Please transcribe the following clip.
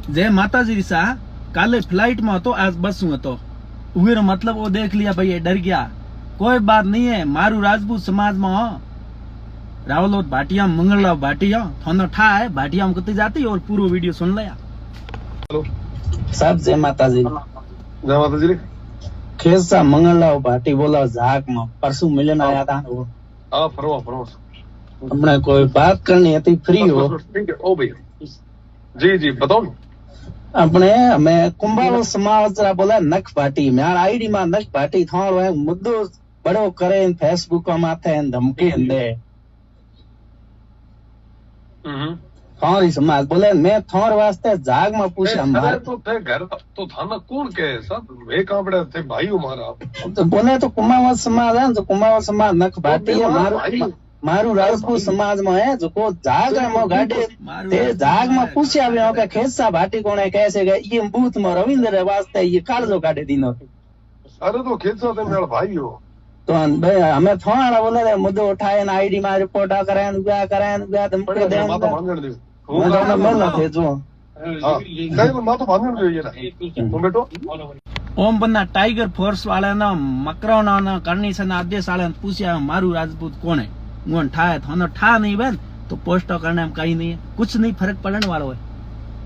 जय माता जी सा काले फ्लाइट में હતો आज बस में હતો उवेरो मतलब वो देख लिया भाई डर गया कोई बात नहीं है मारू राजपूत समाज में हो रावलोट भाटिया मंगलराव भाटिया थाना ठा है भाटिया में कती जाती और पूरा वीडियो सुन लिया। हेलो साहब जय माता जी खेसा मंगलराव भाटी बोला झाक में परसों मिलन आया था वो हाँ फरवा फरवा हमने कोई बात करनी है फ्री हो ठीक है ओ भैया जी जी बताओ अपने मैं कुंभारो समाज बोला नख भाटी म्यार आईडी में नख भाटी थाणो है मुद्दो बड़ो करे फेसबुक माथे धमकी दे थारी समाज बोले मैं थार वास्ते जाग में पूछा मारे तो थे घर तो थाना कौन कहे सब एक आपड़े थे भाई हमारा तो बोले तो कुमावत समाज है जो कुमावत समाज नख भाटी है मारू राजपूत समाज में है जो को जाग में गाड़े ते जाग में पूछा भी हो के खेसा भाटी कोने कैसे गए ये बूथ में रविंद्र वास्ते ये कालजो काटे दिनो अरे तो खेसा थे मेरा भाई हो तो हमें थाना बोले रे मुद्दो उठाए ना आईडी में रिपोर्ट कराएन गया धमकी दे माता भांगण दे मैं मिलना थे जो हां कहीं माता भांगण दे ये ना तुम बेटो ओम बन्ना टाइगर फोर्स वाले ना मकराना ना करनी से ना आदेश वाले पूछा मारू राजपूत कौन है वो ठा है थाना ठा नहीं बन तो पोस्ट करने में कहीं नहीं है कुछ नहीं फर्क पड़ने वाला है।